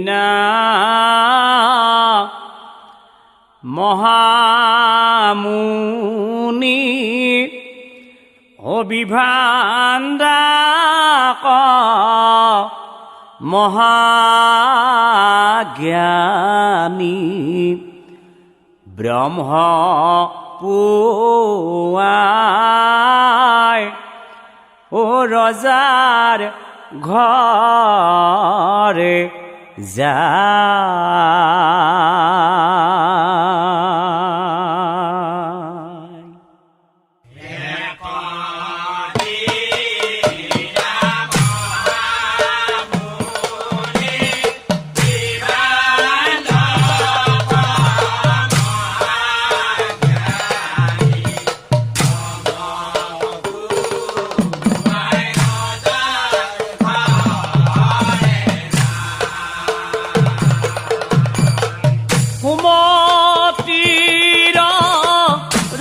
দিনা মহামুনি অবিভাণ্ডাক মহাজ্ঞানী ব্ৰহ্ম পুৱাই ও ৰজাৰ ঘৰে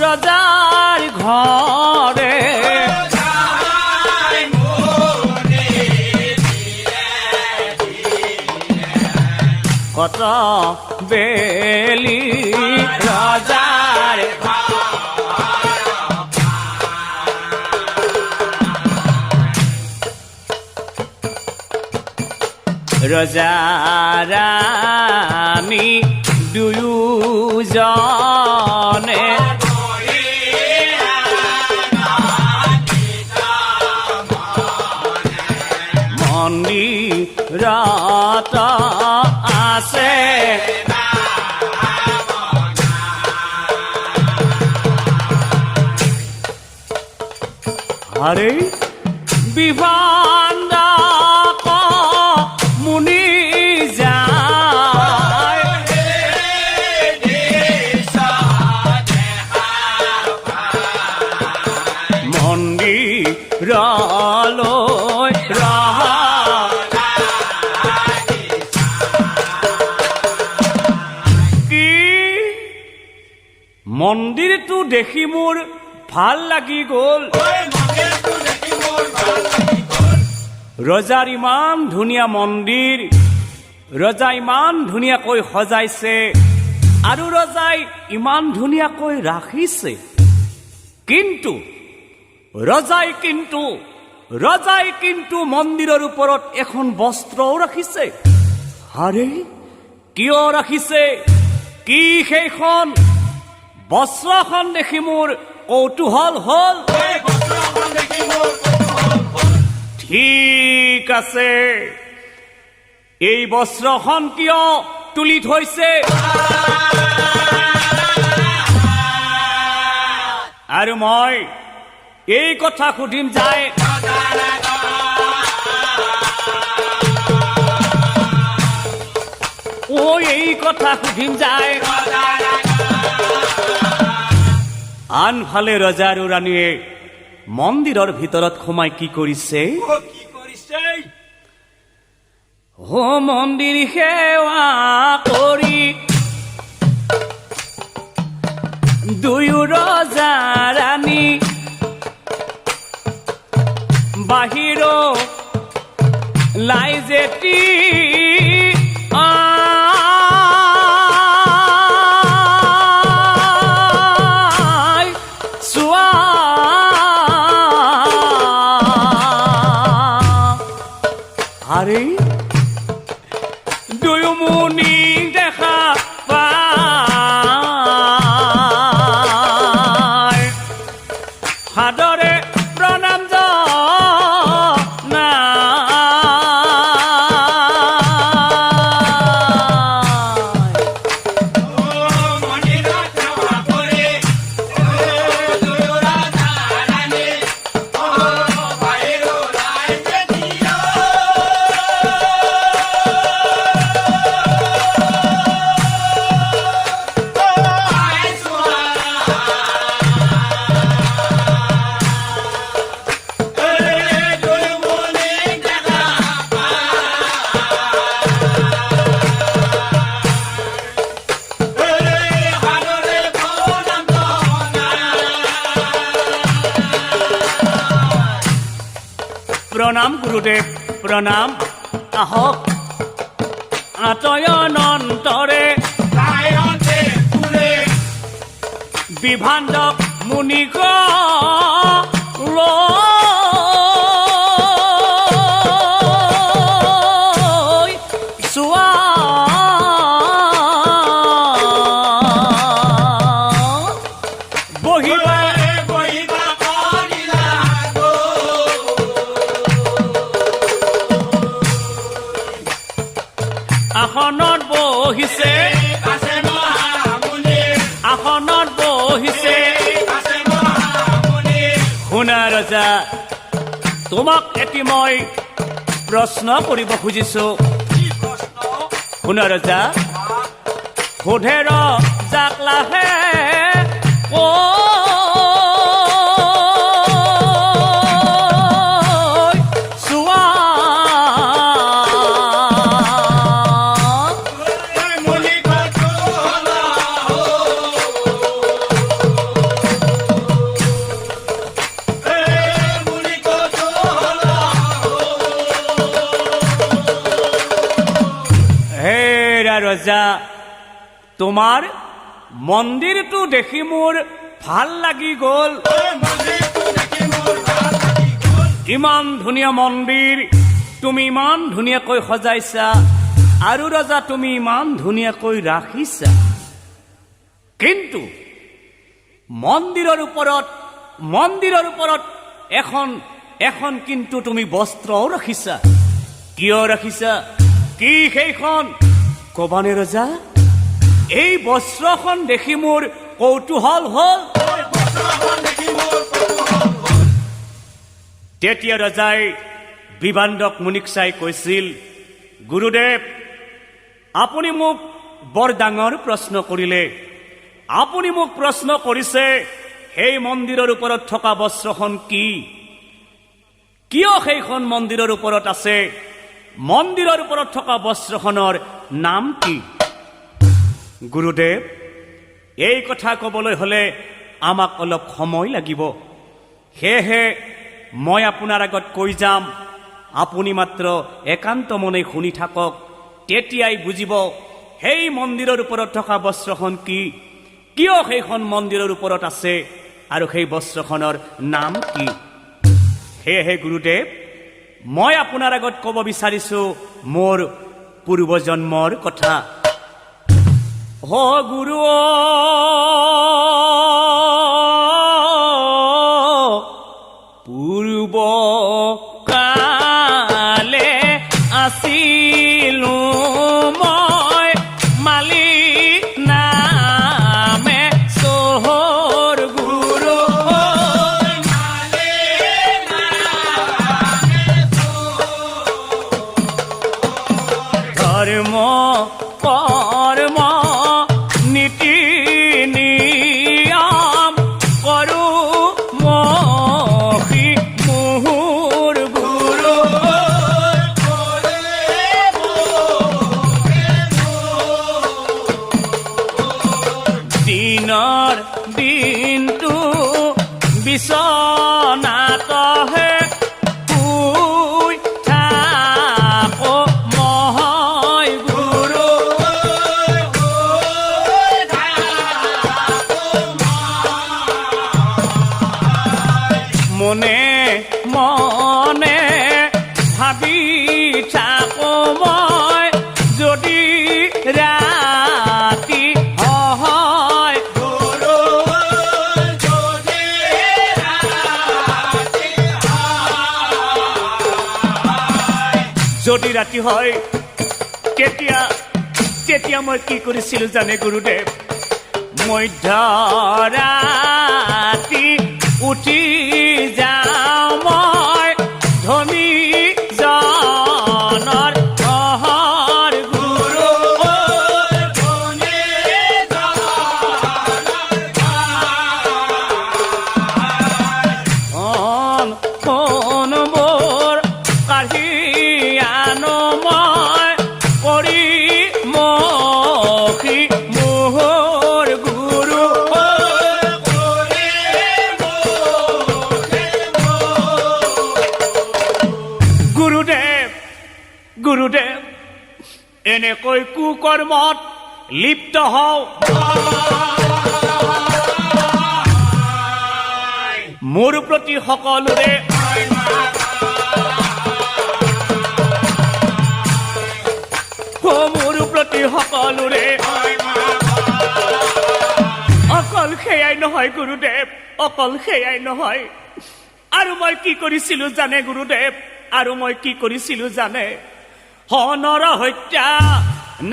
ৰজাৰ ঘৰে কত বেলি ৰজাৰ ৰজাৰাণী দুয়োজনে মন্দিৰত আছে হৰে বিভাণ্ডাক মুনি যায় মন্দিৰলৈ মন্দিৰটো দেখি মোৰ ভাল লাগি গ'ল ৰজাৰ ইমান ধুনীয়া মন্দিৰ ৰজা ইমান ধুনীয়াকৈ সজাইছে আৰু ৰজাই ইমান ধুনীয়াকৈ ৰাখিছে কিন্তু ৰজাই কিন্তু মন্দিৰৰ ওপৰত এখন বস্ত্ৰও ৰাখিছে আৰে কিয় ৰাখিছে কি সেইখন বস্ত্ৰখন দেখি মোৰ কৌতূহল হ'ল ঠিক আছে এই বস্ত্ৰখন কিয় তুলি থৈছে আৰু মই এই কথা সুধিম যায় এই কথা সুধিম যায় আনফালে ৰজা আৰু ৰাণীয়ে মন্দিৰৰ ভিতৰত সোমাই কি কৰিছে মন্দিৰ সেৱা কৰি দুয়ো ৰজা ৰাণী বাহিৰ লাই যেতি আৰে দুয়ো মুনি দেখা পায় সাদৰে প্ৰণাম প্ৰণাম গুৰুদেৱ প্ৰণাম আহক আতয়ন অন্তৰে বিভাণ্ডক মুনিক লৈ চোৱা বহিবা আসনত বহিছে আসনত বহিছে শুনা ৰজা তোমাক এটি মই প্ৰশ্ন কৰিব খুজিছো শুনা ৰজা সোধে ৰজাক লাহে চোৱা ৰজা তোমাৰ মন্দিৰটো দেখি মোৰ ভাল লাগি গ'ল ইমান ধুনীয়া মন্দিৰ তুমি ইমান ধুনীয়াকৈ সজাইছা আৰু ৰজা তুমি ইমান ধুনীয়াকৈ ৰাখিছা কিন্তু মন্দিৰৰ ওপৰত এখন কিন্তু তুমি বস্ত্ৰও ৰাখিছা কিয় ৰাখিছা কি সেইখন কবানে ৰজা এই বস্ত্ৰখন দেখি মোৰ কৌতূহল হ'ল তেতিয়া ৰজাই বিভাণ্ডক মুনিক চাই কৈছিল গুৰুদেৱ আপুনি মোক বৰ ডাঙৰ প্ৰশ্ন কৰিলে আপুনি মোক প্ৰশ্ন কৰিছে সেই মন্দিৰৰ ওপৰত থকা বস্ত্ৰখন কি কিয় সেইখন মন্দিৰৰ ওপৰত আছে মন্দিৰৰ ওপৰত থকা বস্ত্ৰখনৰ নাম কি গুৰুদেৱ এই কথা ক'বলৈ হলে আমাক অলপ সময় লাগিব সেয়েহে মই আপোনাৰ আগত কৈ যাম আপুনি মাত্ৰ একান্ত মনে শুনি থাকক তেতিয়াই বুজিব সেই মন্দিৰৰ ওপৰত থকা বস্ত্ৰখন কি কিয় সেইখন মন্দিৰৰ ওপৰত আছে আৰু সেই বস্ত্ৰখনৰ নাম কি সেয়েহে গুৰুদেৱ মই আপোনাৰ আগত ক'ব বিচাৰিছো মোৰ পূৰ্বজন্মৰ কথা হ গুৰু পূৰ্ব কালে আছিলো মই মালি নামে চহৰ গুৰু ধৰ্ম কৰ্ম নীতি নিয়ম কৰো মহি মুহুৰ গুৰু দিনৰ দিনটো বিচনাতহে শুই থাকো মই গুৰু মনে মনে ভাবি থাকো মই যদি ৰাতি হয় যদি ৰাতি হয় তেতিয়া মই কি কৰিছিলো জানে গুৰুদেৱ মধ্যৰাতি উঠি যাওঁ মই ধনী জনৰ ঘৰ গুৰু ফোনবোৰ কাঢ়ি আনো মই কৰি মহি মুহুৰ গুৰু এনেকৈ কুকৰ্মত লিপ্ত হওঁ মোৰ প্ৰতি সকলোৰে মোৰ প্ৰতি সকলোৰে অকল সেয়াই নহয় গুৰুদেৱ, অকল সেয়াই নহয়, আৰু মই কি কৰিছিলো জানে গুৰুদেৱ, আৰু মই কি কৰিছিলো জানে? নৰ হত্যা,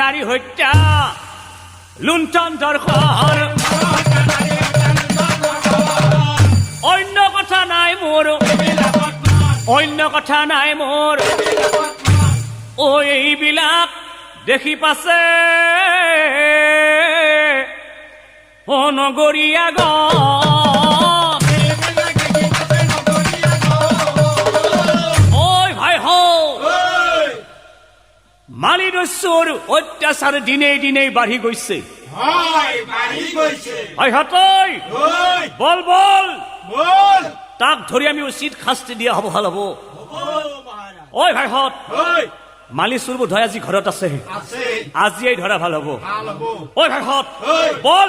নাৰী হত্যা, লুণ্ঠন ধৰ্ষণ, অন্য কথা নাই মোৰ, অন্য কথা নাই মোৰ। অ এইবিলাক দেখি পাছে নগৰীয়া গ মালিদস্যুৰ অত্যাচাৰ দিনে দিনে বাঢ়ি গৈছে। বল বল তাক ধৰি আমি উচিত শাস্তি দিয়া হ'ব, ভাল হ'ব। ঐ ভাইহঁত, মালিচুৰ বোধহয় আজি ঘৰত আছে, আজিয়েই ধৰা ভাল হ'ব। ঐ ভাইহঁত বল,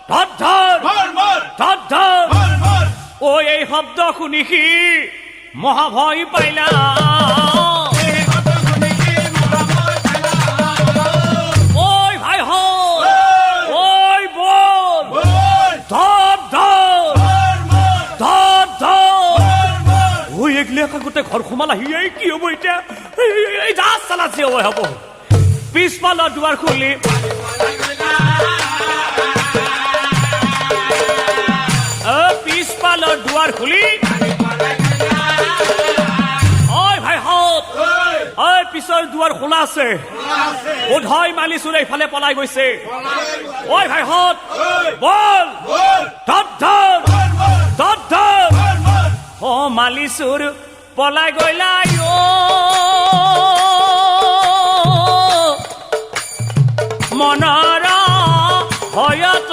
ধৰ ধৰ ধৰ ধৰ। ঐ এই শব্দ শুনি সি মহাভয় পাইলা, গোটেই ঘৰ সোমাল আহি কি হব এতিয়া? যা চালা যি হ'ব। পিছফালৰ দুৱাৰ খুলি পিছফালৰ দুৱাৰ খুলি ঐ ভাইহঁত, ঐ পিছৰ দুৱাৰ খোলা আছে, বোধহয় মালিচুৰ এইফালে পলাই গৈছে। ঐ ভাইহঁত বল, ধৰ ধৰ ধৰ ধৰ। অ মালিচুৰ পলাই গইলা মনৰ ভয়ত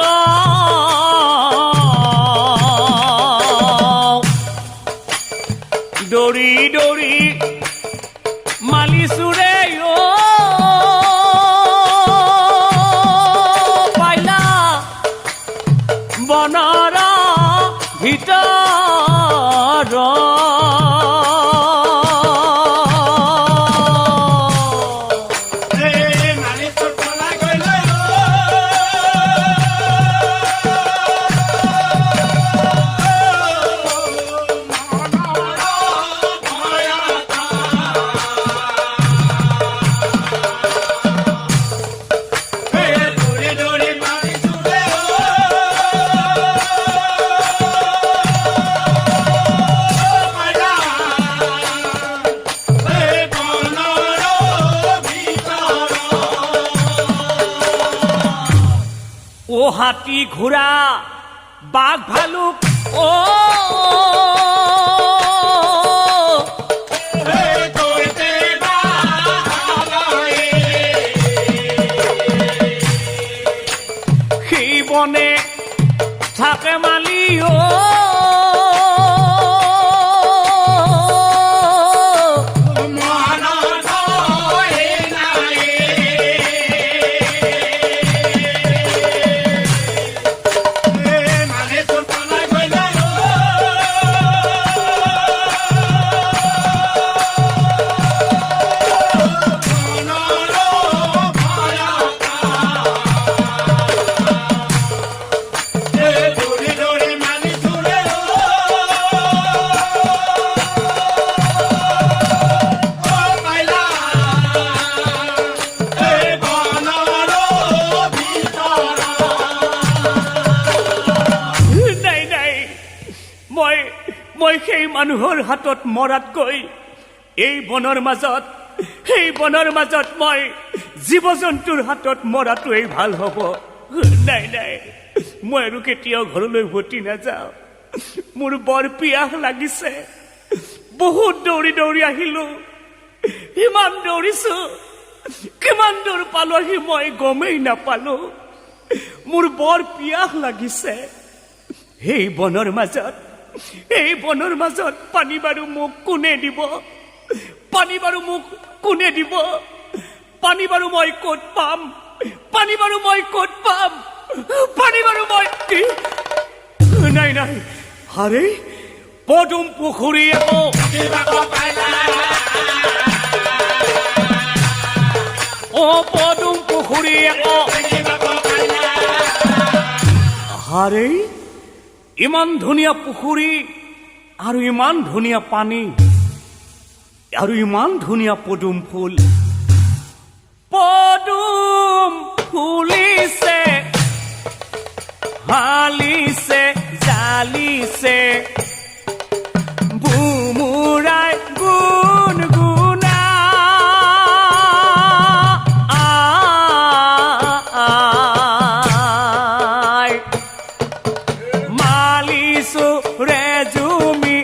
দৌৰি দৌৰি মালিচুৰে পাইলা বনৰ ভিতৰ। হাতী ঘোঁৰা বাঘ ভালুক ও সেই বনে থাকে মালি ও সেই মানুহৰ হাতত মৰাতকৈ এই বনৰ মাজত মই জীৱ জন্তুৰ হাতত মৰাটোৱেই ভাল হ'ব। নাই নাই, মই আৰু কেতিয়াও ঘৰলৈ উভতি নাযাওঁ। মোৰ বৰ পিয়াহ লাগিছে, বহুত দৌৰি দৌৰি আহিলো, ইমান দৌৰিছো, কিমান দূৰ পালোহি মই গমেই নাপালো। মোৰ বৰ পিয়াহ লাগিছে। এই বনৰ মাজত পানী বাৰু মোক কোনে দিব? পানী বাৰু মোক কোনে দিব? পানী বাৰু মই ক'ত পাম? পানী বাৰু মই ক'ত পাম? পানী বাৰু মই নাই নাই আৰে পদুম পুখুৰী আকৌ অ পদুম পুখুৰী আকৌ আৰে ইমান ধুনীয়া পুখুৰী আৰু ইমান ধুনীয়া পানী আৰু ইমান ধুনীয়া পদুম ফুল পদুম ফুলিছে হালিছে জালিছে বুমুৰাই গুণগুণা মালিছো ৰেজুমি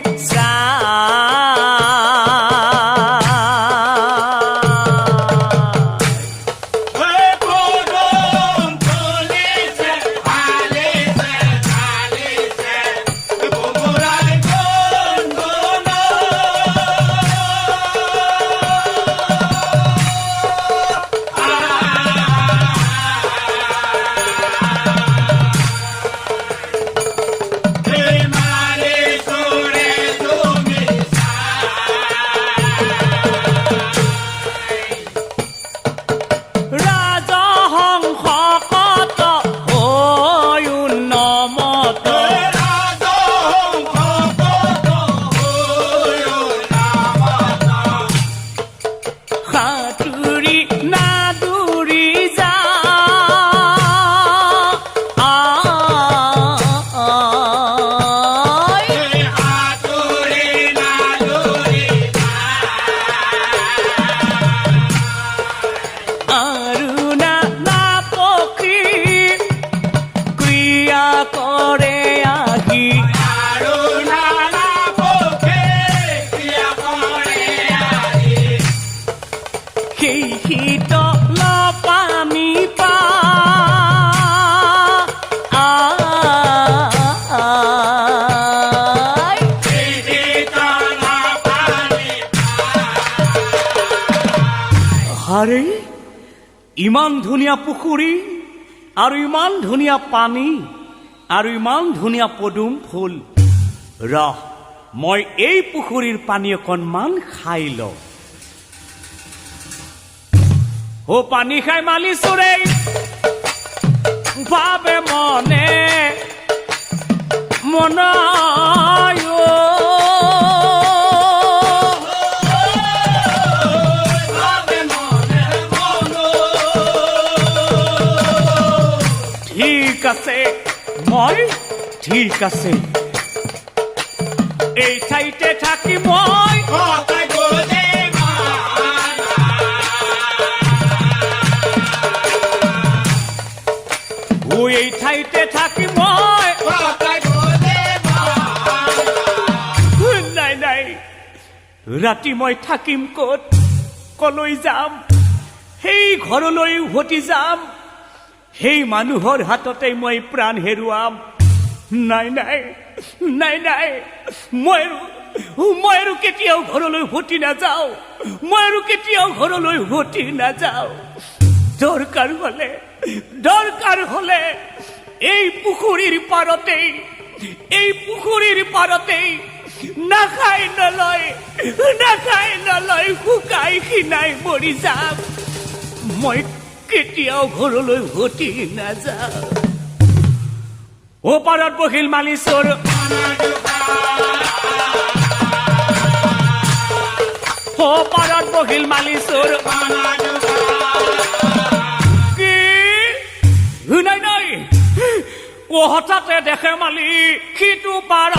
আৰে ইমান ধুনীয়া পুখুৰী আৰু ইমান ধুনীয়া পানী আৰু ইমান ধুনীয়া পদুম ফুল ৰহ মই এই পুখুৰীৰ পানী অকণমান খাই লওঁ ও পানী খাই মালিছো ৰে ভাবে মনে মনায় ঠিক আছে মই ঠিক আছে এই ঠাইতে থাকি মই এই ঠাইতে থাকি মই নাই নাই ৰাতি মই থাকিম ক'ত কলৈ যাম সেই ঘৰলৈ উভতি যাম সেই মানুহৰ হাততে মই প্ৰাণ হেৰুৱাম নাই নাই নাই নাই মই আৰু কেতিয়াও ঘৰলৈ উভতি নাযাওঁ মই আৰু কেতিয়াও ঘৰলৈ উভতি নাযাওঁ দৰকাৰ হলে এই পুখুৰীৰ পাৰতেই নাখাই নলয় শুকাই খিনাই মৰি যাম মই কেতিয়াও ঘৰলৈ উভতি নাযাওঁ ও পাৰত বহিল মালিচৰ ও পাৰত বহিল মালিচৰ কি নাই নাই ও হঠাতে দেখে মালি সিটো পাৰ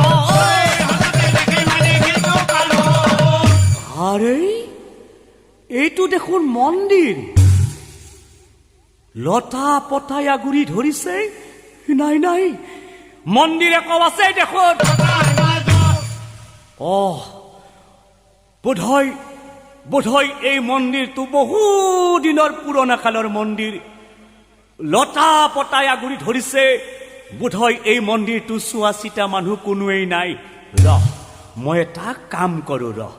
আৰে এইটো দেখোন মন্দিৰ লতা পতাই আগুৰি ধৰিছে নাই নাই মন্দিৰ একো আছে দেখোন বোধহয় এই মন্দিৰটো বহু দিনৰ পুৰণা কালৰ মন্দিৰ লতা পতাই আগুৰি ধৰিছে বোধহয় এই মন্দিৰটো চোৱা চিতা মানুহ কোনোৱেই নাই ৰহ মই এটা কাম কৰোঁ ৰহ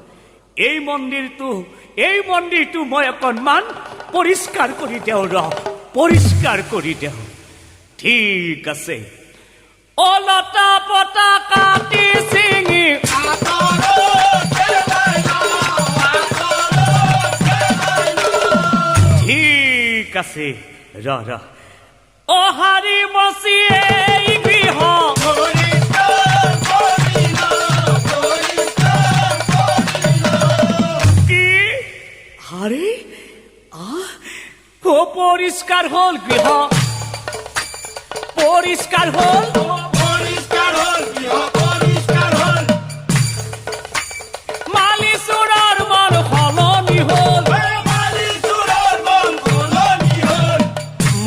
এই মন্দিৰটো মই অকণমান পৰিষ্কাৰ কৰি দিওঁ পৰিষ্কাৰ কৰি দিওঁ ঠিক আছে অলতা পতা কাটি চিঙি ঠিক আছে ৰ অহাৰি মচি এই গৃহ আৰে পৰিষ্কাৰ হল গৃহ পৰিষ্কাৰ হল মালি চোৰৰ মন সলনি হল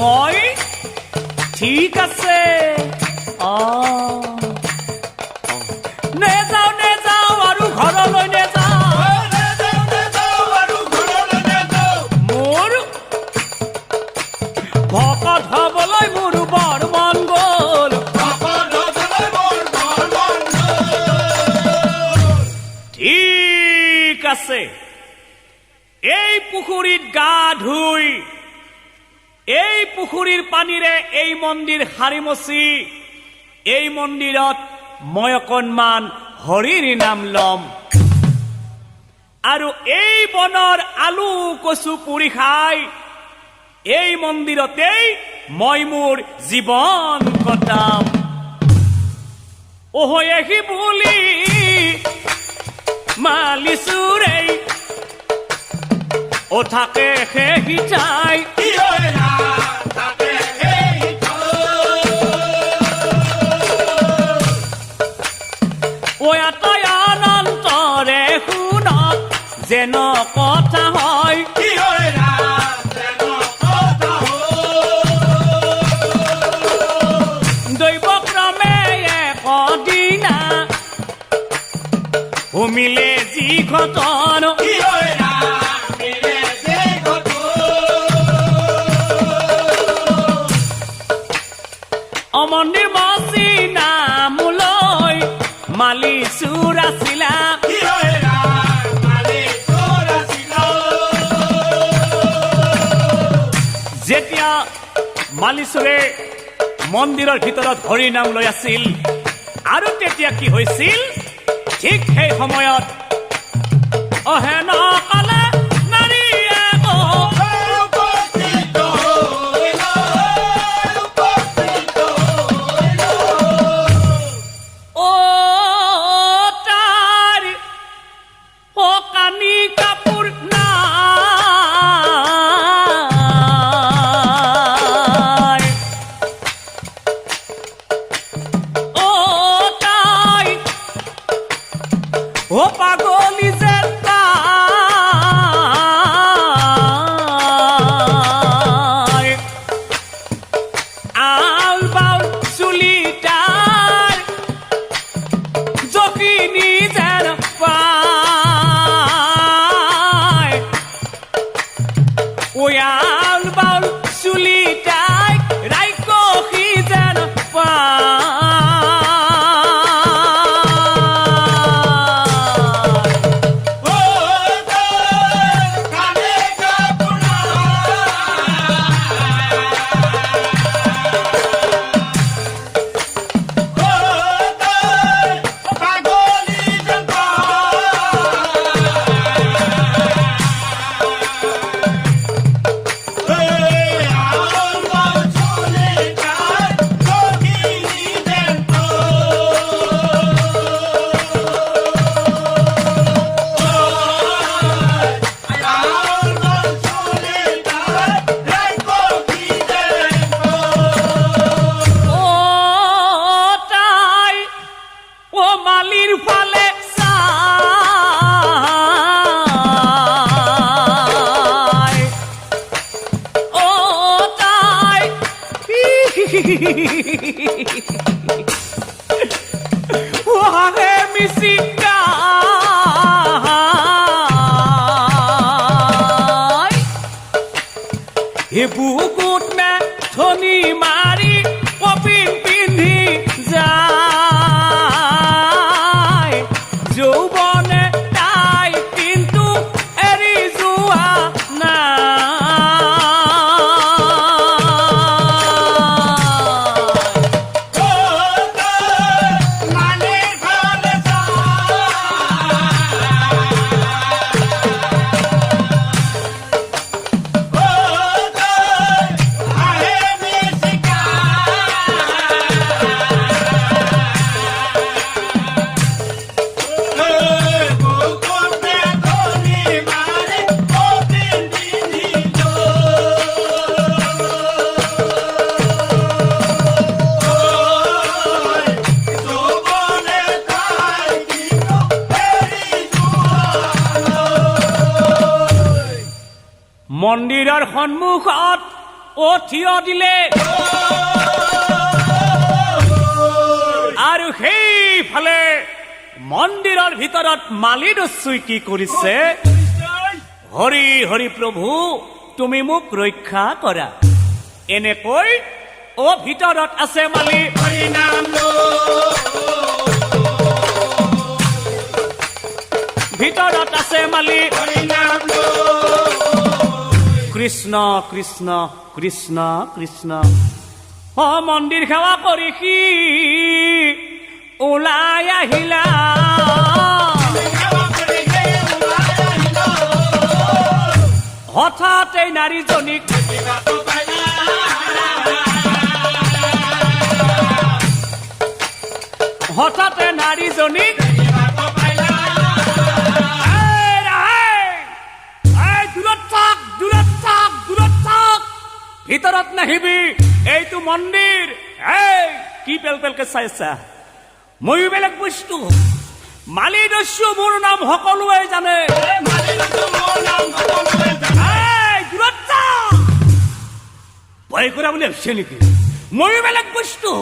মই ঠিক আছে নেযাওঁ আৰু ঘৰলৈ নেযাওঁ ভকত হবলৈ মোৰ বৰ মন গল ঠিক আছে এই পুখুৰীত গা ধুই এই পুখুৰীৰ পানীৰে এই মন্দিৰ সাৰি মচি এই মন্দিৰত মই অকণমান হৰিৰ নাম ল'ম আৰু এই বনৰ আলু কচু পুৰি খাই এই মন্দিৰতেই মই মোৰ জীৱন কটাম এহি বুলি মালিচুৰে থাকে সেই ঠাই তই অনন্তৰে শুন যেন কথা হয় মিলে যি ঘটন অমন্দিৰ মচি নামলৈ মালি চোৰ আছিলা যেতিয়া মালিচুৰে মন্দিৰৰ ভিতৰত হৰি নাম লৈ আছিল আৰু তেতিয়া কি হৈছিল ঠিক সেই সময়ত অহেন কালে নাৰীয়ে তাৰ কানি কাপোৰ নাই পাগলি যে আল বাউল চুলি তাৰ জখিনী যেন পায় আল বাউল চুলি তাই ৰাইকী যেন পায় Wahai misikai Ibu kutna thoni mari Kopin pindhi jai Joubone tai tin মন্দিৰৰ সন্মুখত থিয় দিলে আৰু সেইফালে মন্দিৰৰ ভিতৰত মালি দস্যুই কি কৰিছে? হৰি হৰি প্ৰভু, তুমি মোক ৰক্ষা কৰা, এনেকৈ ভিতৰত আছে মালি। ভিতৰত আছে মালি। কৃষ্ণ কৃষ্ণ কৃষ্ণ কৃষ্ণ। মন্দিৰ সেৱা কৰি সি ওলাই আহিলা। হঠাৎ এই নাৰীজনীক হঠাতে নাৰীজনীক ভিতৰত নাহিবি, এইটো মন্দিৰ। কি পেল পেলকে চাইছা? ময়ো বেলেগ বস্তু। মালি দস্যু মোৰ নাম সকলোৱে জানে। ভয় কৰা বুলি ভাবিছে নেকি? ময়ো বেলেগ বস্তু।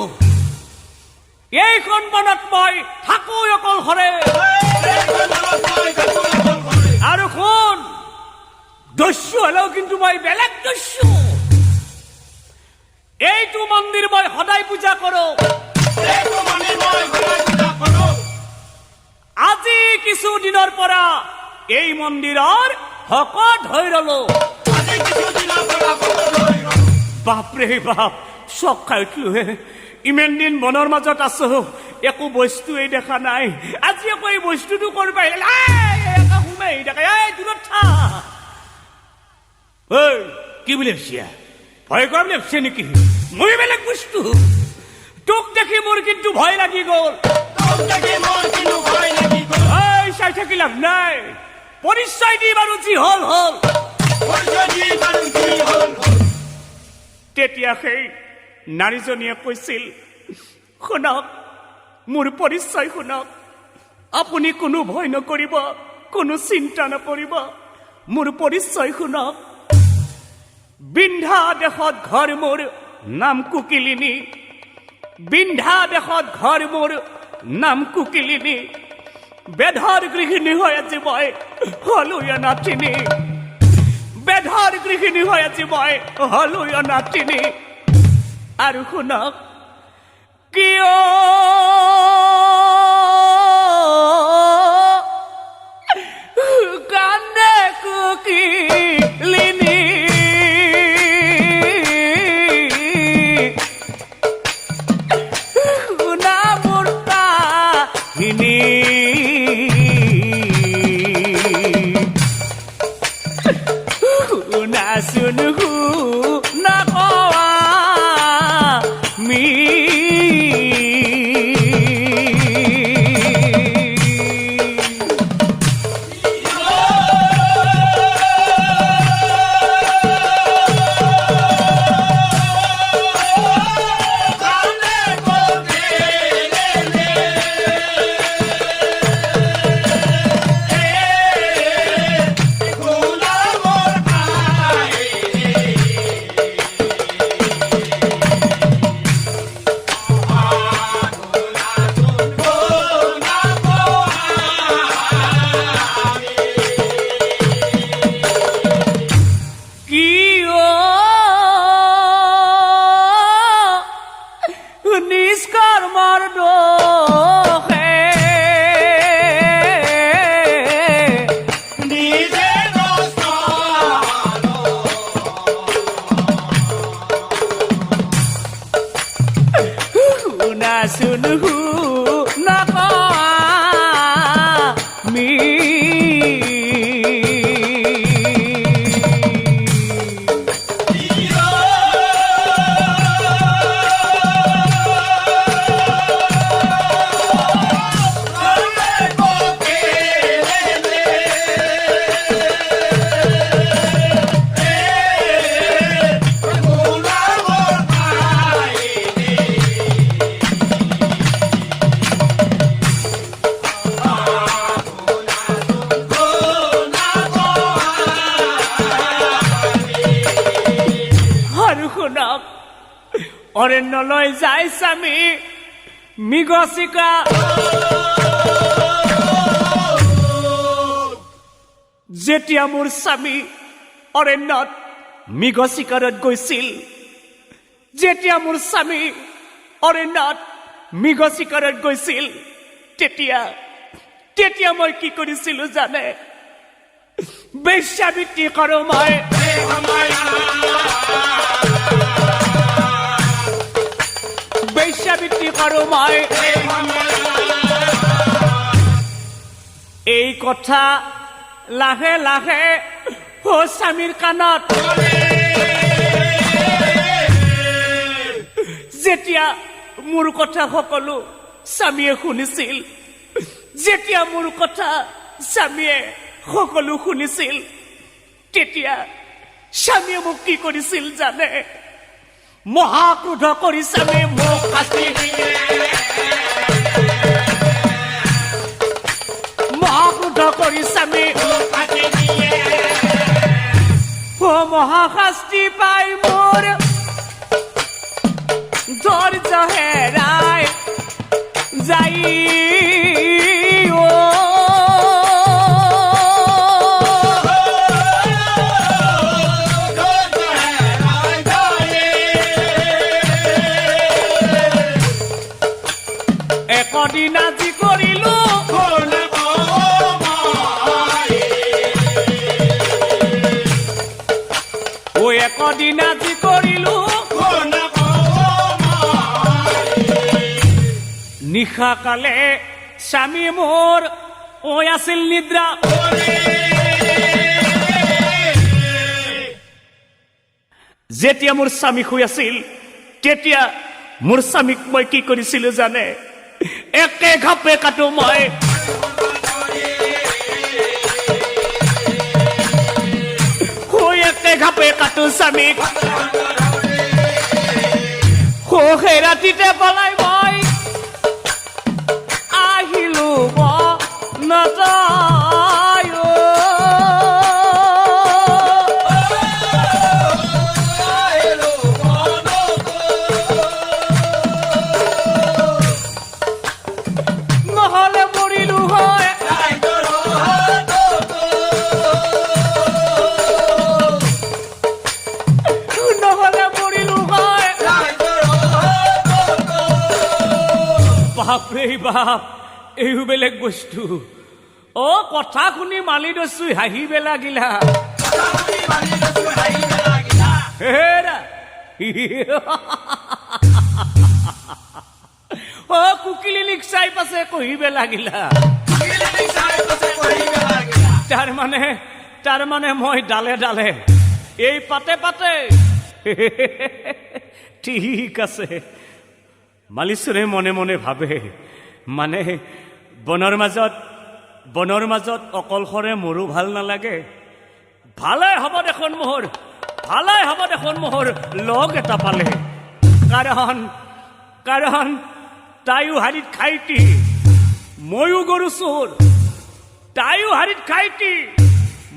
এইখন বনত মই থাকো অকলশৰে। আৰু শুন, দস্যু হলেও কিন্তু মই বেলেগ দস্যু। এইটো মন্দিৰ মই সদায় পূজা কৰো। আজি কিছুদিনৰ পৰা এই মন্দিৰৰ ভকত হৈ ৰলো। বাপৰে বাপ, চক খাই উঠিলোহে। ইমান দিন মনৰ মাজত আছো, একো বস্তুৱেই দেখা নাই। আজি আকৌ এই বস্তুটো কৰিব সোমাই দেখা। দূৰত থা। কি বুলি ভাবিছা? ভয় কৰা বুলি ভাবিছে নেকি? মই বেলেগ বস্তু। তোক দেখি মোৰ কিন্তু ভয় লাগি গল। চাই থাকি লাভ নাই। পৰিচয় দি বাৰু যি হল হল। তেতিয়া সেই নাৰীজনীয়ে কৈছিল, শুনক, মোৰ পৰিচয় শুনক। আপুনি কোনো ভয় নকৰিব, কোনো চিন্তা নকৰিব। মোৰ পৰিচয় শুনক। বিন্ধা দেশত ঘৰ মোৰ, নাম কুকিলিনী। বিন্ধা দেশত ঘৰ মোৰ, নাম কুকিলিনী। বেধৰ গৃহিণী হৈ আজি মই হলো নাতিনী। বেধৰ গৃহিণী হৈ আজি মই হলো নাতিনী। আৰু শুনক, কিয় কান্দে কুকিলিনী? শুনা মোৰ কাহিনী। শুনাচোন শুনা শুনক অৰণ্যলৈ যায় স্বামী মৃগশিকা যেতিয়া মোৰ স্বামী অৰণ্যত মৃগশিকাৰত গৈছিল যেতিয়া মোৰ স্বামী অৰণ্যত মৃগশিকাৰত গৈছিল তেতিয়া মই কি কৰিছিলো জানে বেশ্যাবৃত্তি কৰো মই বেশ্যাবৃত্তি কৰো মই এই কথা লাহে লাহে ও স্বামীৰ কাণত যেতিয়া মোৰ কথা সকলো স্বামীয়ে শুনিছিল যেতিয়া মোৰ কথা স্বামীয়ে সকলো শুনিছিল তেতিয়া স্বামীয়ে মোক কি কৰিছিল জানে মহাক্ৰোধ কৰি স্বামীয়ে মোক শাস্তি দিয়ে মহাক্ৰোধ কৰি স্বামী ও মহাশাস্তি পাই মোৰ ধৈৰ্য হেৰাই যাই একদিন আজি কৰিলো ও একদিন আজি কৰিলো নিশা কালে স্বামী মোৰ ঐ আছিল নিদ্ৰা যেতিয়া মোৰ স্বামী শুই আছিল তেতিয়া মোৰ স্বামীক মই কি কৰিছিলো জানে একে ঘাপে কাটো মই একে ঘাপে কাটো স্বামীক সেই ৰাতিতে পলাই মই আহিলো নাযায় নহলে মৰিলো হয় নহলে মৰিলো হয় বাপৰে বাপ এইও বেলেগ বস্তু অ কথা শুনি মালি দছু হাঁহিবে লাগিলা অ কুকিলিক চাই পাছে কহিবে লাগিলা তাৰ মানে মই ডালে ডালে এই পাতে পাতে ঠিক আছে মালিচুৰে মনে মনে ভাবে মানে বনৰ মাজত অকলশৰে মোৰো ভাল নালাগে ভালে হ'ব দেখোন মোহৰ লগ এটা পালে কাৰণ তাইও হাৰিত খাইটি ময়ো গৰু চোৰ তাইও হাৰিত খাইটি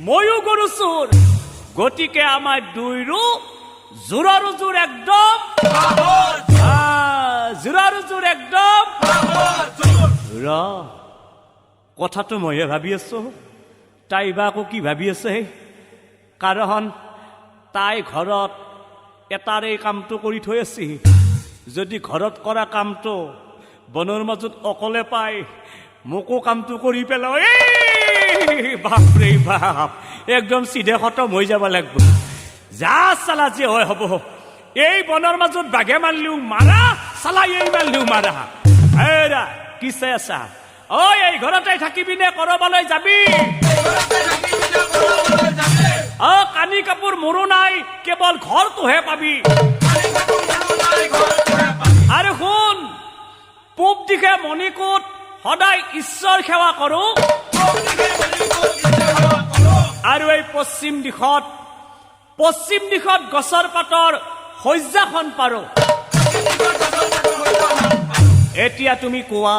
ময়ো গৰু চোৰ গতিকে আমাৰ দুইৰো জোৰৰ জোৰ একদম জোৰৰ জোৰ একদম কথাটো মইহে ভাবি আছো তাই বা আকৌ কি ভাবি আছে কাৰণ তাই ঘৰত এটাৰ এই কামটো কৰি থৈ আছে যদি ঘৰত কৰা কামটো বনৰ মাজত অকলে পাই মোকো কামটো কৰি পেলাই বাপৰে বাপ একদম চিধে খতম হৈ যাব লাগিব যা চালা যে হয় হ'ব এই বনৰ মাজত বাঘে মাৰিলেও মাৰা চালা এই মাৰিলেও মাৰা হেৰা কি চাই আছা ঐ এই ঘৰতে থাকিবি নে কৰবালৈ যাবি অ কানি কাপোৰ মোৰো নাই কেৱল ঘৰটোহে পাবি আৰু শুন পূব দিশে মণিকূট সদায় ঈশ্বৰ সেৱা কৰো আৰু এই পশ্চিম দিশত গছৰ পাতৰ শয্যাখন পাৰো এতিয়া তুমি কোৱা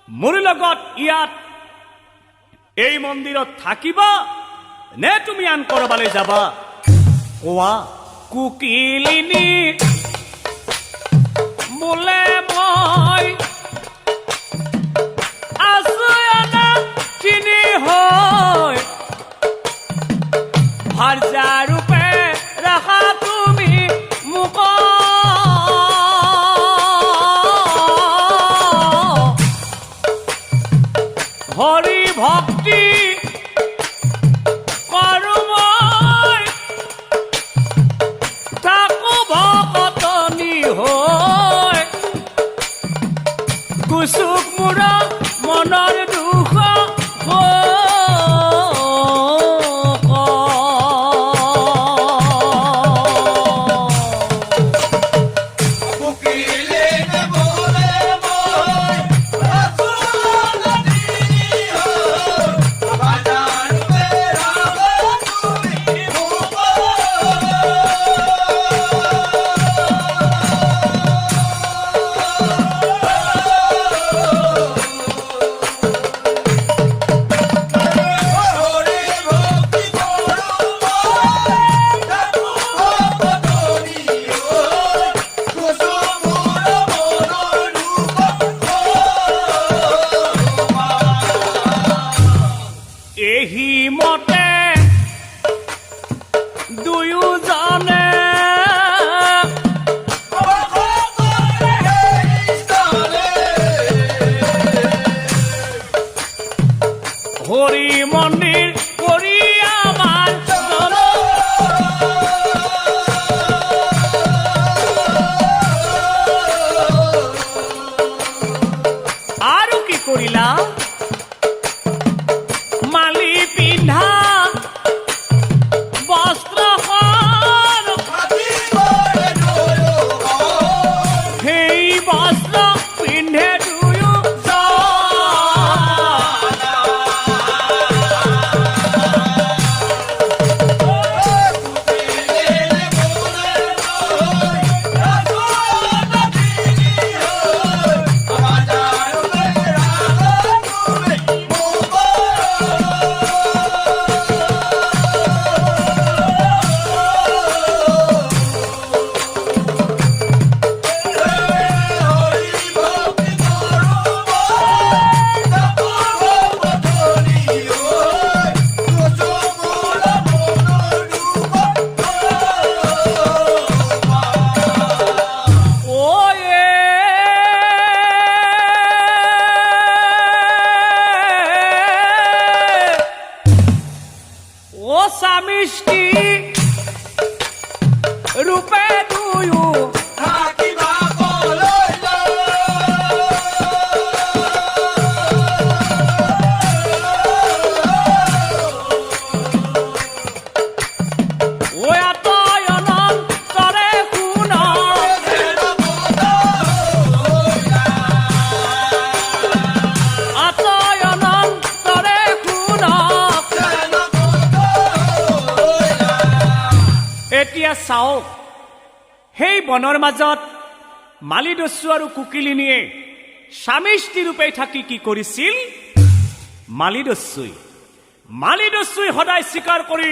মোৰ লগত ইয়াত এই মন্দিৰত থাকিবা নে তুমি আন কৰবালৈ যাবা কোৱা কুকিলিনী বোলে মই আছো এনে তিনি হৈ ভাৰ্যা ৰূপে ৰাখা তুমি মোক হৰি ভক্তি কৰো মই থাকো ভকতনি হৈ কুচুক মোৰ মনৰ দুখ হৰি মন্দিৰ কৰি আমাৰ আৰু কি কৰিলা মালি পিন্ধা বস্ত্ৰখন সেই বস্ত্ৰ পিন্ধে স্বামীষ্টি ৰূপে দুয়ো এতিয়া চাওক সেই বনৰ মাজত মালিদস্যু আৰু কুকিলিনীয়ে স্বামী স্ত্ৰী ৰূপে থাকি কি কৰিছিল মালিদস্যুই সদায় স্বীকাৰ কৰি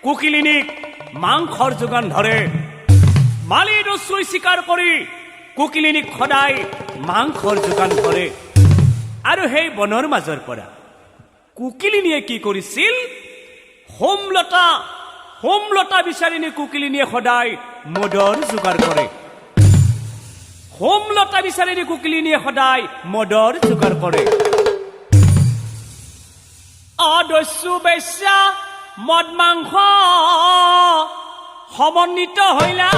কুকিলিনীক মাংসৰ যোগান ধৰে মালিদস্যুই স্বীকাৰ কৰি কুকিলিনীক সদায় মাংসৰ যোগান ধৰে আৰু সেই বনৰ মাজৰ পৰা কুকিলিনীয়ে কি কৰিছিল হোমলতা বিচাৰি নি কুকিলিনীয়ে সদায় মদৰ যোগাৰ কৰে হোমলতা বিচাৰি নি কুকিলিনীয়ে সদায় মদৰ যোগাৰ কৰে অদস্যু বেশ্যা মদ মাংস সমন্বিত হইলা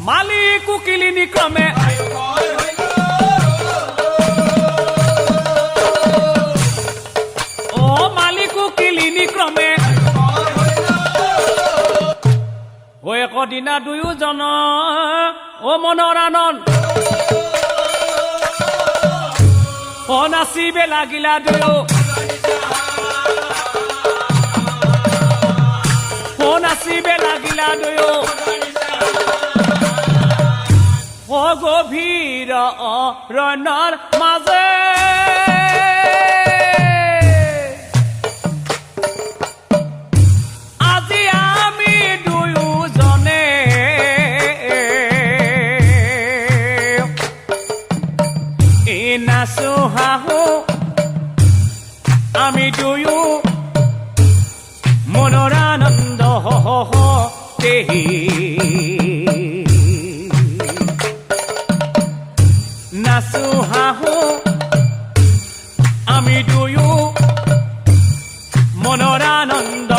মালি কুকিলিনী ক্ৰমে একদিনা দুয়োজন মনৰ আনন্দ নাচিবে লাগিলা দুয়ো নাচিবে লাগিলা দুয়ো গভীৰ অৰণ্যৰ মাজে আমি দুয়ো মনৰ আনন্দ তেহি নাচো হাঁহো আমি দুয়ো মনৰ আনন্দ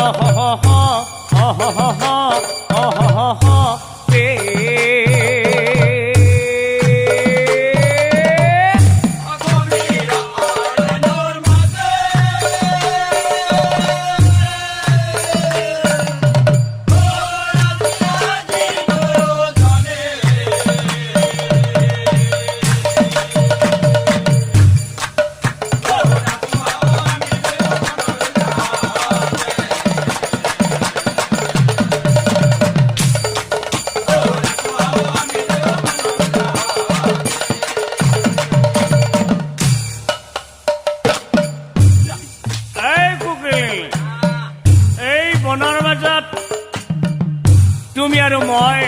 তুমি আৰু মই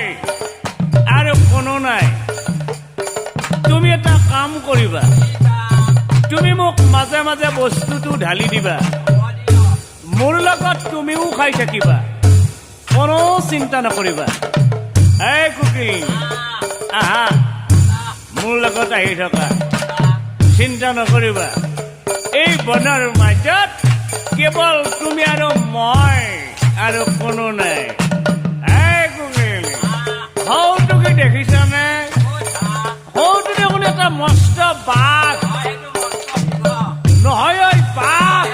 আৰু কোনো নাই তুমি এটা কাম কৰিবা তুমি মোক মাজে মাজে বস্তুটো ঢালি দিবা মোৰ লগত তুমিও খাই থাকিবা কোনো চিন্তা নকৰিবা এই কুকি আহা মোৰ লগত আহি থকা চিন্তা নকৰিবা এই বনৰ মাজত কেৱল তুমি আৰু মই আৰু কোনো নাই হৌতুকি দেখিছানে হৌটো দেখোন এটা মস্ত বাঘ নহয় ঐ বাঘ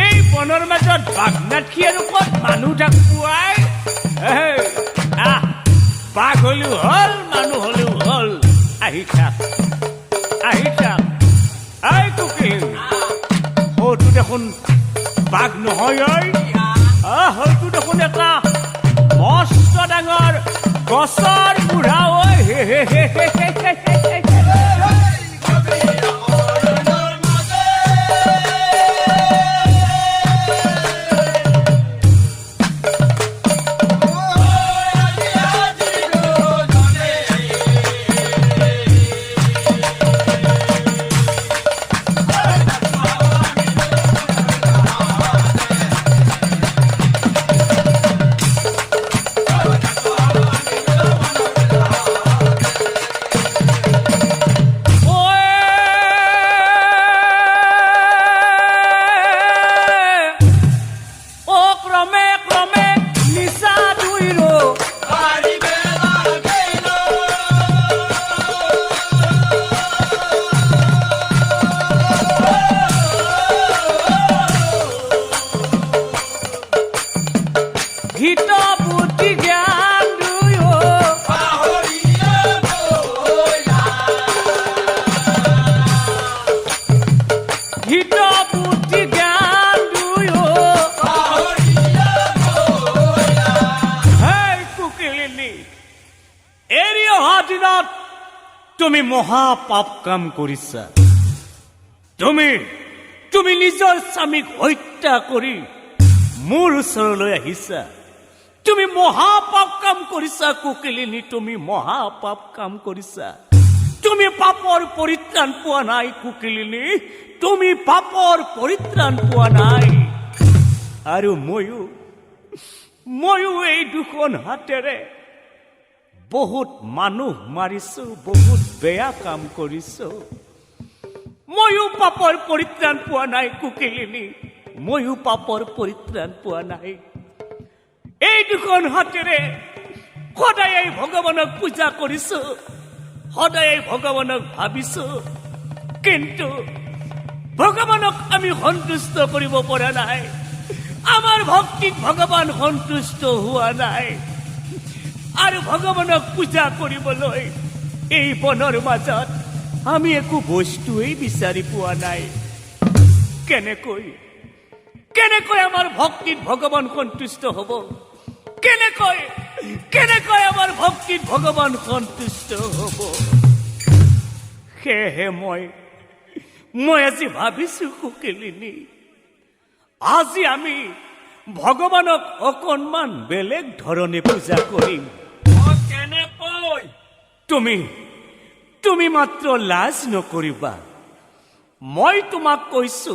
এই বনৰ মাজত বাঘ নাথি আৰু ক'ত মানুহ থাকোৱাই বাঘ হলেও হল মানুহ হলেও হল আহি থাক এই কুকি হৌটো দেখোন বাঘ নহয় ঐ হৌটো দেখোন এটা মস্ত ডাঙৰ গছৰ বুঢ়া ঐ তুমি মহাপাপ কাম কৰিছা তুমি নিজৰ স্বামীক হত্যা কৰি মোৰ ওচৰলৈ আহিছা তুমি মহাপাপ কাম কৰিছা কুকিলিনী তুমি মহাপাপ কাম কৰিছা তুমি পাপৰ পৰিত্ৰাণ পোৱা নাই কুকিলিনী তুমি পাপৰ পৰিত্ৰাণ পোৱা নাই আৰু ময়ো এই দুখন হাতেৰে বহুত মানুহ মাৰিছো বহুত বেয়া কাম কৰিছো ময়ো পাপৰ পৰিত্ৰাণ পোৱা নাই কুকিলিনী ময়ো পাপৰ পৰিত্ৰাণ পোৱা নাই এই দুখন হাতেৰে সদায় ভগৱানক পূজা কৰিছো সদায় ভগৱানক ভাবিছো কিন্তু ভগৱানক আমি সন্তুষ্ট কৰিব পৰা নাই আমাৰ ভক্তিত ভগৱান সন্তুষ্ট হোৱা নাই আৰু ভগৱানক পূজা কৰিবলৈ এই বনৰ মাজত আমি একো বস্তুৱেই বিচাৰি পোৱা নাই কেনেকৈ আমাৰ ভক্তিত ভগৱান সন্তুষ্ট হ'ব কেনেকৈ আমাৰ ভক্তিত ভগৱান সন্তুষ্ট হ'ব সেয়েহে মই আজি ভাবিছো কুকিলিনী আজি আমি ভগৱানক অকণমান বেলেগ ধৰণে পূজা কৰিম কেনেকৈ তুমি মাত্ৰ লাজ নকৰিবা মই তোমাক কৈছো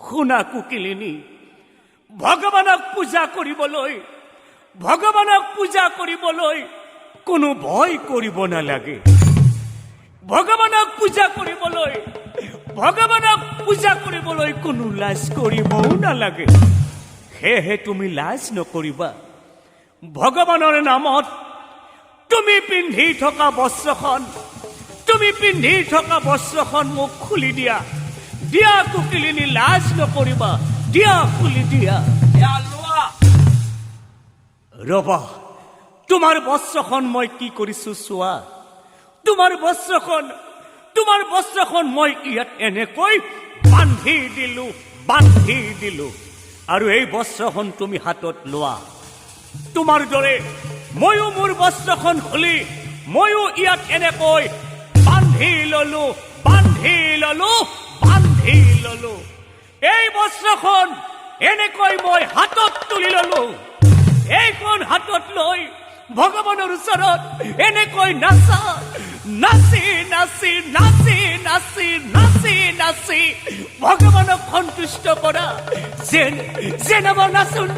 শুনা কুকিলিনী, ভগৱানক পূজা কৰিবলৈ কোনো ভয় কৰিব নালাগে। ভগৱানক পূজা কৰিবলৈ কোনো লাজ কৰিবও নালাগে। সেয়েহে তুমি লাজ নকৰিবা। ভগৱানৰ নামত তুমি পিন্ধি থকা বস্ত্ৰখন মোক খুলি দিয়া। দিয়া কুকিলিনী, লাজ নকৰিবা, দিয়া খুলি দিয়া। ৰবা, তোমাৰ বস্ত্ৰখন মই কি কৰিছো চোৱা। তোমাৰ বস্ত্ৰখন মই ইয়াত এনেকৈ বান্ধি দিলো আৰু এই বস্ত্ৰখন তুমি হাতত লোৱা। তোমাৰ দৰে ময়ো মোৰ বস্ত্ৰখন খুলি ময়ো ইয়াত এনেকৈ বান্ধি ললো। এই বস্ত্ৰখন এনেকৈ মই হাতত তুলি ললো। এইখন হাতত লৈ ভগৱানৰ ওচৰত এনেকৈ নাচি ভগৱানক সন্তুষ্ট কৰা। যেন আমাৰ নাচোন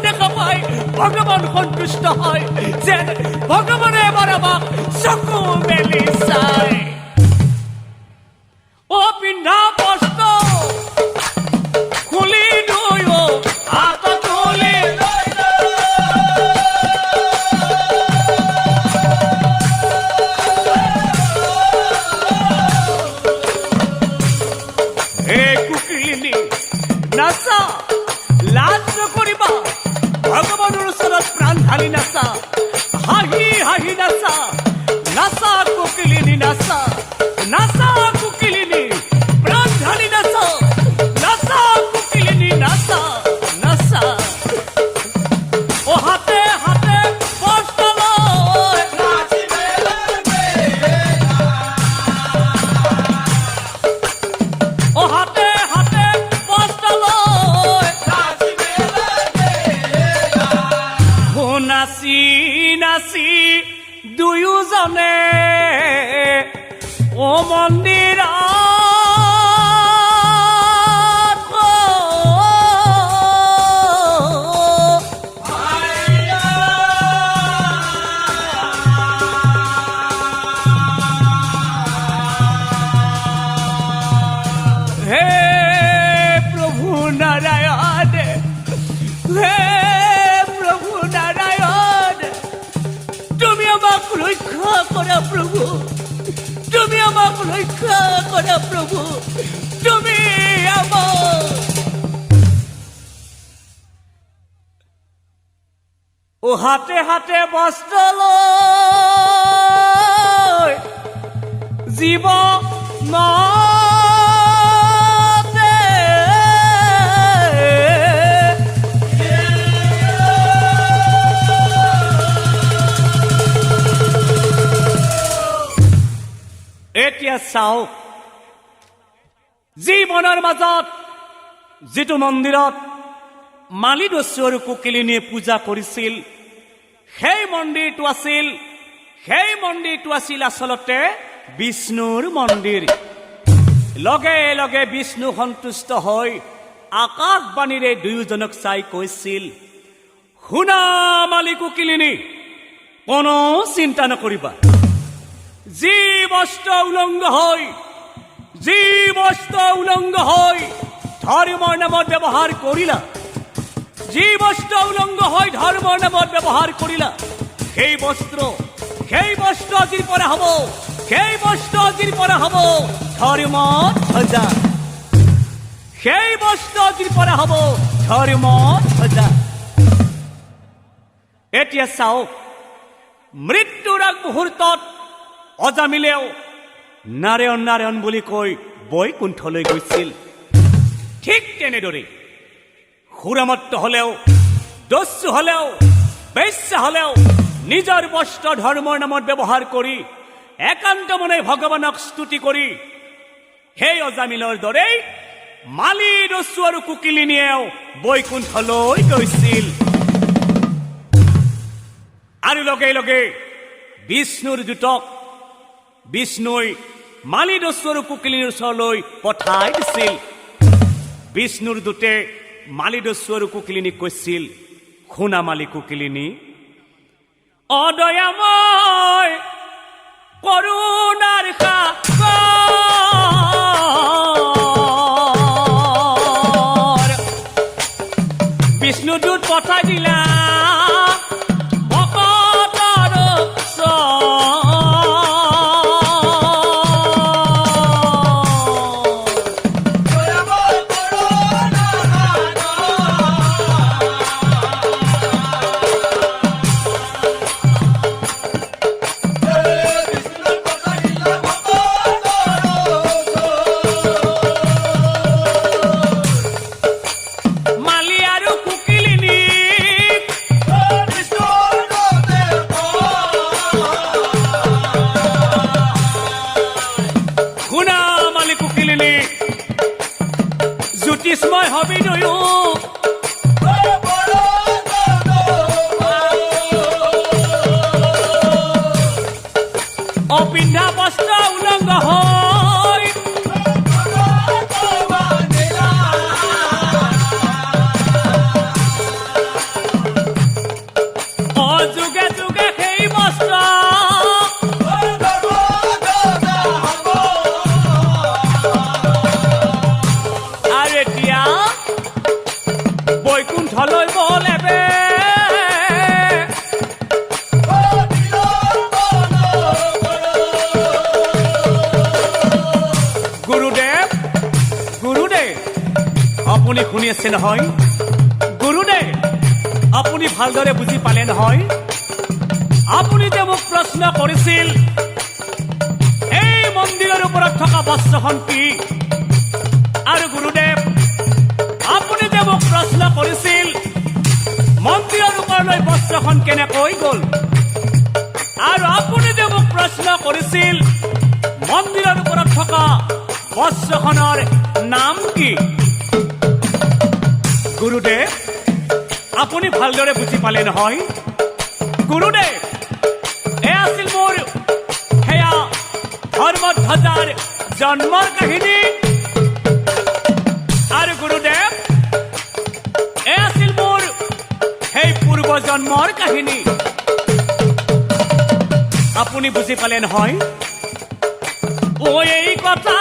দেখা পাই ভগৱান সন্তুষ্ট হয়। যেন ভগৱানে এবাৰ আমাক চকু মেলি চাই। অ পিন্ধা বস্ত্ৰ খুলি দুয়ো হাতত তুলি নাচা, লাজ নকৰিবা। ভগৱানৰ ওচৰত প্ৰাণ ঢালি নাচা, হাঁহি নাচা কুকিলিনী, নাচা কুকিলিনী, প্ৰাণ ঢালি নাচা কুকিলিনী, নাচা। ও হাতে বস্ত্ৰ লৈ নাচি দুয়োজনে ও মন্দিৰত হে প্ৰভু নাৰায়ণ, ৰক্ষা কৰা প্ৰভু, তুমি আমাক ৰক্ষা কৰা প্ৰভু, তুমি আমাক। ও হাতে বস্ত্ৰ লৈ জীৱ এতিয়া চাওক, জীৱনৰ মাজত যিটো মন্দিৰত মালি দস্যু আৰু কুকিলিনীয়ে পূজা কৰিছিল, সেই মন্দিৰটো আছিল আচলতে বিষ্ণুৰ মন্দিৰ। লগে বিষ্ণু সন্তুষ্ট হৈ আকাশবাণীৰে দুয়োজনক চাই কৈছিল, শুনা মালি কুকিলিনী, কোনো চিন্তা নকৰিবা। যি বস্ত্ৰ উলংঘ হৈ ধৰ্মৰ নামত ব্যৱহাৰ কৰিলা, সেই বস্ত্ৰ আজিৰ পৰা হ'ব ধৰ্মৰ ধ্বজা। এতিয়া চাওক, মৃত্যুৰ আগ মুহূৰ্তত অজামিলেও নাৰায়ণ বুলি কৈ বৈকুণ্ঠলৈ গৈছিল। ঠিক তেনেদৰে সুৰামত্ত হলেও, দস্যু হলেও, বেশ্যা হলেও নিজৰ বস্ত্ৰ ধৰ্মৰ নামত ব্যৱহাৰ কৰি একান্ত মনে ভগৱানক স্তুতি কৰি সেই অজামিলৰ দৰেই মালি দস্যু আৰু কুকিলিনীয়েও বৈকুণ্ঠলৈ গৈছিল। আৰু লগে বিষ্ণুৰ দূতক বিষ্ণুই মালিদস্যু আৰু কুকিলিনীৰ ওচৰলৈ পঠাই দিছিল। বিষ্ণুৰ দূতে মালিদস্যু আৰু কুকিলিনীক কৈছিল, শুনা মালি কুকিলিনী, অদয়াময় কৰুণাৰ সাগৰ বিষ্ণুদূত পঠাই দিলা ভকতৰ জ্যোতিষ্ময় হবি নয়ো অপিন্ধা বস্ত্ৰ উলংগ হৈ অযুগে যুগে সেই বস্ত্ৰ বৈকুণ্ঠলৈ বলেবে গুৰুদেৱ গুৰুদেৱ আপুনি শুনি আছে নহয়? গুৰুদেৱ আপুনি ভালদৰে বুজি পালে নহয়? আপুনি যে মোক প্ৰশ্ন কৰিছিল এই মন্দিৰৰ ওপৰত থকা বস্ত্ৰখন কি, আৰু গুৰুদেৱ আপুনি যে মোক প্ৰশ্ন কৰিছিল মন্দিৰৰ ওপৰলৈ বস্ত্ৰখন কেনেকৈ গ'ল, আৰু আপুনি যে মোক প্ৰশ্ন কৰিছিল মন্দিৰৰ ওপৰত থকা বস্ত্ৰখনৰ নাম কি? গুৰুদেৱ আপুনি ভালদৰে বুজি পালে নহয়? গুৰুদেৱ এয়া আছিল মোৰ সেয়া ধৰ্মধ্বজাৰ জন্মৰ কাহিনী, আৰু গুৰুদেৱ এয়া আছিল মোৰ সেই পূৰ্বজন্মৰ কাহিনী। আপুনি বুজি পালে নহয়? এই কথা